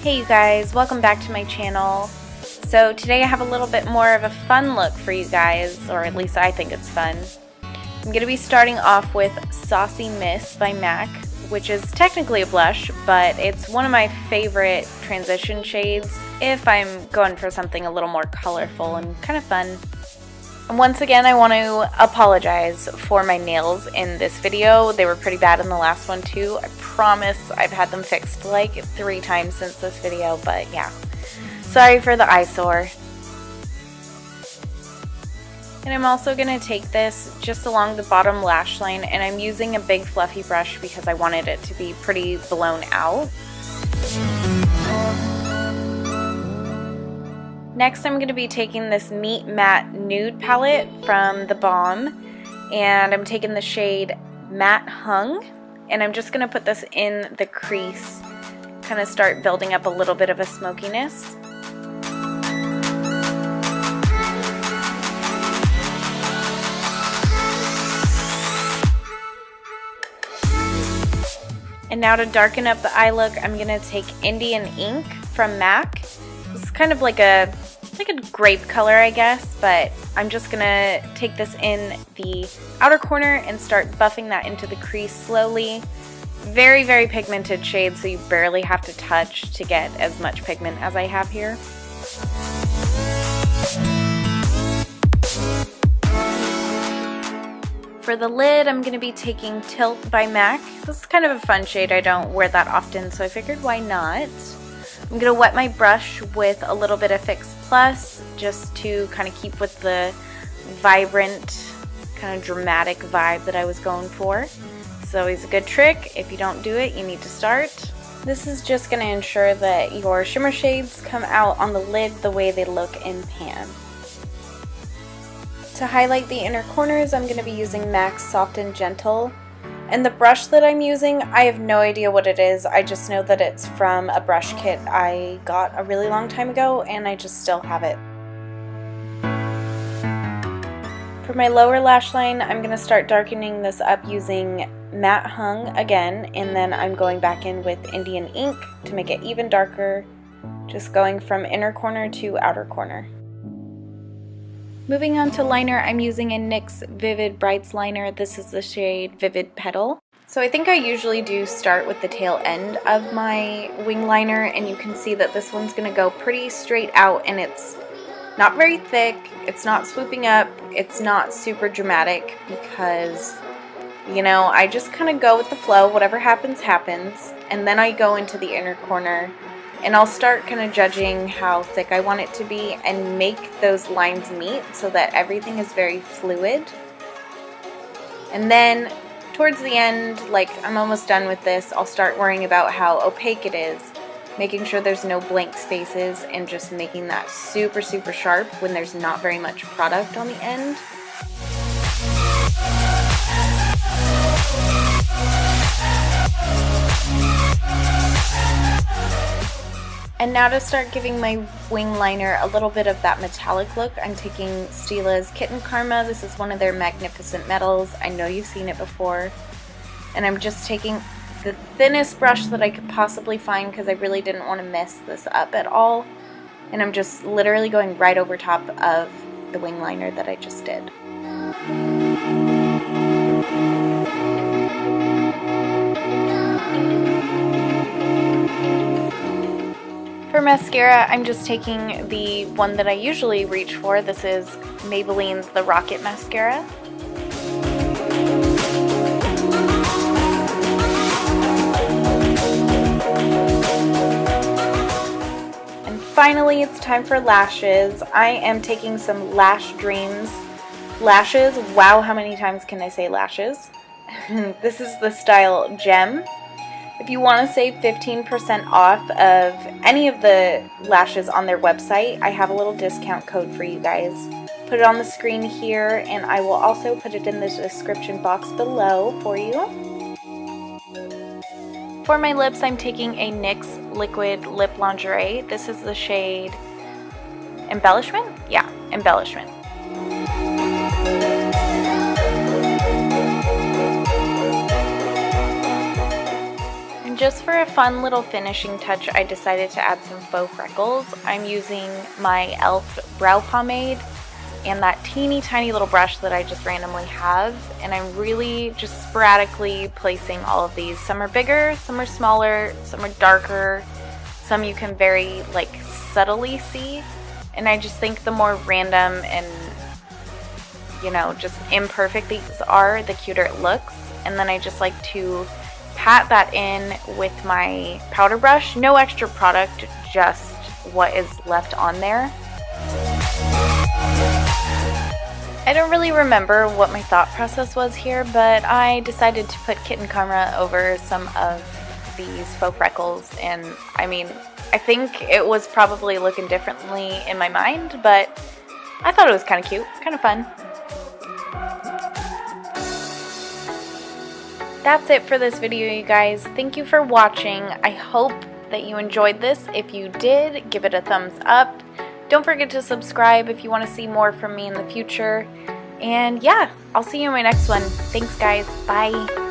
Hey you guys, welcome back to my channel. So today I have a little bit more of a fun look for you guys, or at least I think it's fun. I'm going to be starting off with Saucy Miss by MAC, which is technically a blush, but it's one of my favorite transition shades if I'm going for something a little more colorful and kind of fun. And once again, I want to apologize for my nails in this video. They were pretty bad in the last one too. I promise I've had them fixed like 3 times since this video, but yeah. Sorry for the eyesore. And I'm also going to take this just along the bottom lash line, and I'm using a big fluffy brush because I wanted it to be pretty blown out. Next, I'm going to be taking this Meet Matte Nude palette from the Balm, and I'm taking the shade Matte Hung, and I'm just going to put this in the crease, kind of start building up a little bit of a smokiness. And now to darken up the eye look, I'm going to take Indian Ink from MAC. This is kind of like a grape color, I guess, but I'm just gonna take this in the outer corner and start buffing that into the crease slowly. Very, very pigmented shade, so you barely have to touch to get as much pigment as I have here. For the lid, I'm gonna be taking Tilt by MAC. This is kind of a fun shade. I don't wear that often, so I figured why not. I'm going to wet my brush with a little bit of Fix Plus just to kind of keep with the vibrant, kind of dramatic vibe that I was going for. It's always a good trick. If you don't do it, you need to start. This is just going to ensure that your shimmer shades come out on the lid the way they look in pan. To highlight the inner corners, I'm going to be using MAC's Soft and Gentle. And the brush that I'm using, I have no idea what it is. I just know that it's from a brush kit I got a really long time ago, and I just still have it. For my lower lash line, I'm going to start darkening this up using Matte Hung again, and then I'm going back in with Indian Ink to make it even darker, just going from inner corner to outer corner. Moving on to liner, I'm using a NYX Vivid Brights liner. This is the shade Vivid Petal. So I think I usually do start with the tail end of my wing liner, and you can see that this one's going to go pretty straight out, and it's not very thick, it's not swooping up, it's not super dramatic because, you know, I just kind of go with the flow, whatever happens, happens, and then I go into the inner corner. And I'll start kind of judging how thick I want it to be and make those lines meet so that everything is very fluid. And then towards the end, like I'm almost done with this, I'll start worrying about how opaque it is, making sure there's no blank spaces and just making that super, super sharp when there's not very much product on the end. And now to start giving my wing liner a little bit of that metallic look, I'm taking Stila's Kitten Karma. This is one of their Magnificent Metals. I know you've seen it before. And I'm just taking the thinnest brush that I could possibly find because I really didn't want to mess this up at all. And I'm just literally going right over top of the wing liner that I just did. For mascara, I'm just taking the one that I usually reach for. This is Maybelline's The Rocket Mascara. And finally, it's time for lashes. I am taking some Lash Dreams lashes. Wow, how many times can I say lashes? This is the style Gem. If you want to save 15% off of any of the lashes on their website, I have a little discount code for you guys. Put it on the screen here, and I will also put it in the description box below for you. For my lips, I'm taking a NYX Liquid Lip Lingerie. This is the shade Embellishment? Yeah, Embellishment. And just for a fun little finishing touch, I decided to add some faux freckles. I'm using my e.l.f. brow pomade and that teeny tiny little brush that I just randomly have, and I'm really just sporadically placing all of these. Some are bigger, some are smaller, some are darker, some you can very like subtly see, and I just think the more random and, you know, just imperfect these are, the cuter it looks. And then I just like to pat that in with my powder brush. No extra product, just what is left on there. I don't really remember what my thought process was here, but I decided to put Kitten Karma over some of these faux freckles, and I mean, I think it was probably looking differently in my mind, but I thought it was kind of cute, kind of fun. That's it for this video, you guys. Thank you for watching. I hope that you enjoyed this. If you did, give it a thumbs up. Don't forget to subscribe if you want to see more from me in the future. And yeah, I'll see you in my next one. Thanks, guys. Bye.